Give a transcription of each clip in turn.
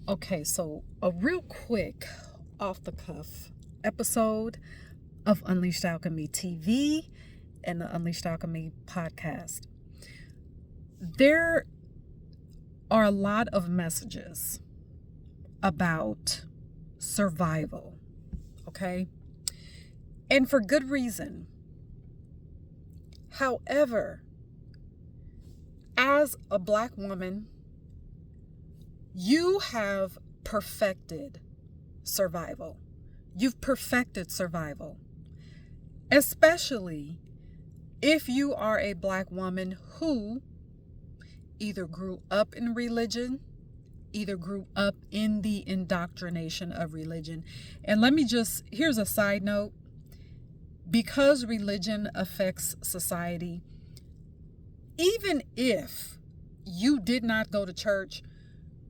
Okay, so a real quick off the cuff episode of Unleashed Alchemy TV and the Unleashed Alchemy podcast. There are a lot of messages about survival, okay? And for good reason. However, as a Black woman, you have perfected survival. You've perfected survival, especially if you are a Black woman who either grew up in religion, either grew up in the indoctrination of religion. And here's a side note. Because religion affects society, even if you did not go to church,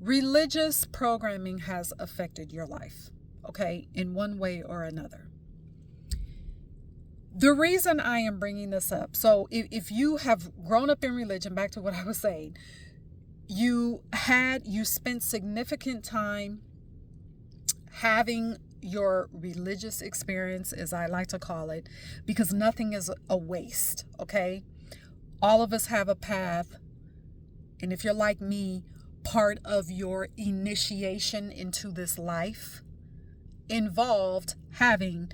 religious programming has affected your life, okay, in one way or another. The reason I am bringing this up, so if you have grown up in religion, back to what I was saying, you spent significant time having your religious experience, as I like to call it, because nothing is a waste, okay? All of us have a path, and if you're like me, part of your initiation into this life involved having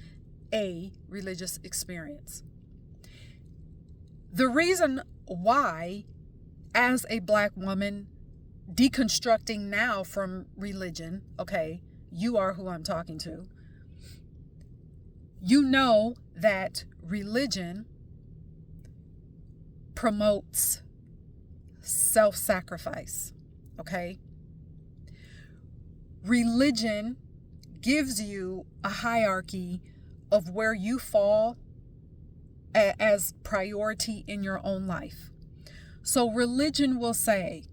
a religious experience. The reason why, as a Black woman, deconstructing now from religion, okay, you are who I'm talking to, you know that religion promotes self-sacrifice. Okay? Religion gives you a hierarchy of where you fall as priority in your own life. So religion will say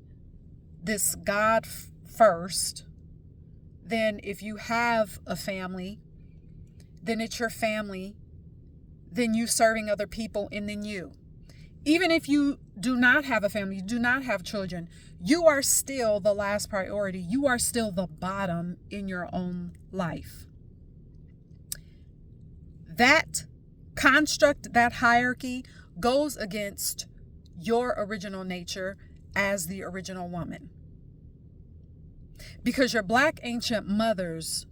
this God first, then if you have a family, then it's your family, then you serving other people, and then you. Even if you do not have a family, you do not have children, you are still the last priority. You are still the bottom in your own life. That construct, that hierarchy, goes against your original nature as the original woman. Because your Black ancient mothers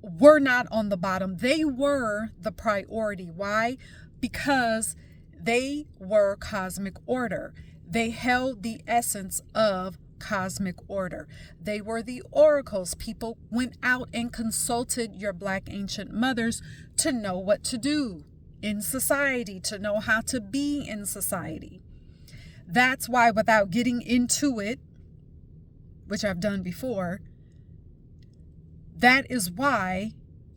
were not on the bottom. They were the priority. Why? Because they were cosmic order. They held the essence of cosmic order. They were the oracles. People went out and consulted your Black ancient mothers to know what to do in society, to know how to be in society. That's why, without getting into it, which I've done before, that is why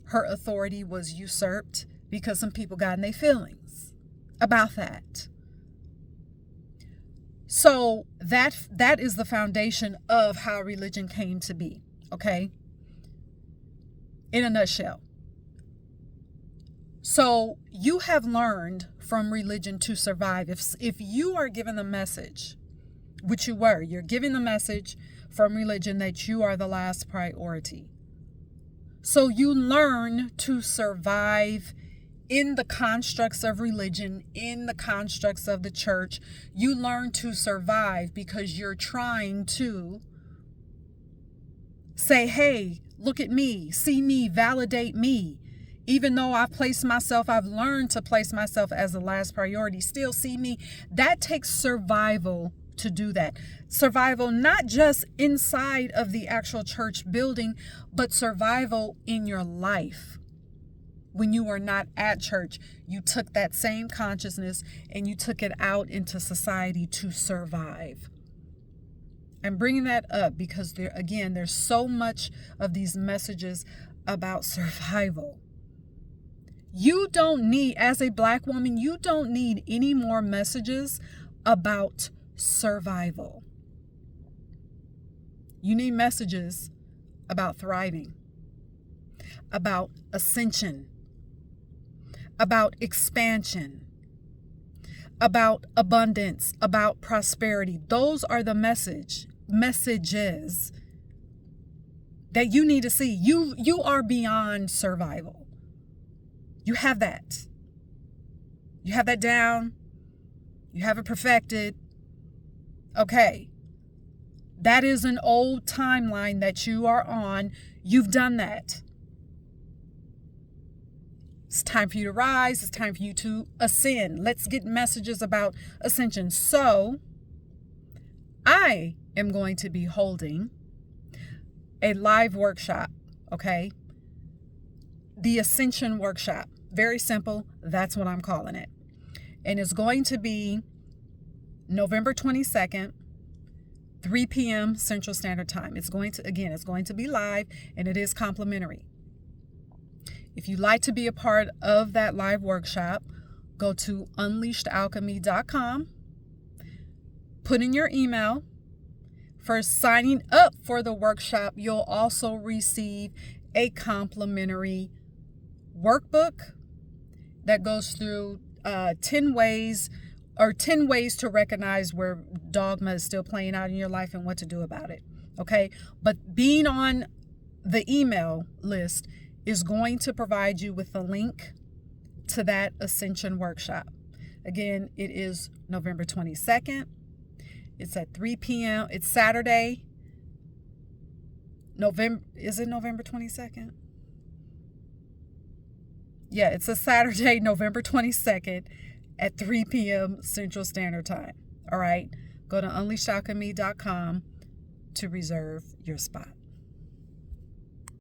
her authority was usurped, because some people got in their feelings about that. So that is the foundation of how religion came to be, okay? In a nutshell. So you have learned from religion to survive. If you are given the message, which you're giving the message from religion that you are the last priority. So you learn to survive in the constructs of religion, in the constructs of the church. You learn to survive because you're trying to say, hey, look at me, see me, validate me. Even though I've learned to place myself as the last priority, still see me. That takes survival to do that. Survival, not just inside of the actual church building, but survival in your life. When you were not at church, you took that same consciousness and you took it out into society to survive. I'm bringing that up because there's so much of these messages about survival. You don't need, as a Black woman, you don't need any more messages about survival. You need messages about thriving, about ascension, about expansion, about abundance, about prosperity. Those are the message. messages that you need to see. You are beyond survival. You have that. You have that down. You have it perfected. Okay. That is an old timeline that you are on. You've done that. It's time for you to rise. It's time for you to ascend. Let's get messages about ascension. So, I am going to be holding a live workshop, okay? The Ascension Workshop. Very simple. That's what I'm calling it. And it's going to be November 22nd, 3 p.m. Central Standard Time. It's going to be live, and it is complimentary. If you'd like to be a part of that live workshop, go to unleashedalchemy.com, put in your email. For signing up for the workshop, you'll also receive a complimentary workbook that goes through 10 ways to recognize where dogma is still playing out in your life and what to do about it. Okay? But being on the email list is going to provide you with a link to that Ascension Workshop. Again, it is November 22nd. It's at 3 p.m. It's Saturday. Is it November 22nd? Yeah, it's a Saturday, November 22nd at 3 p.m. Central Standard Time. All right. Go to unleashedalchemy.com to reserve your spot.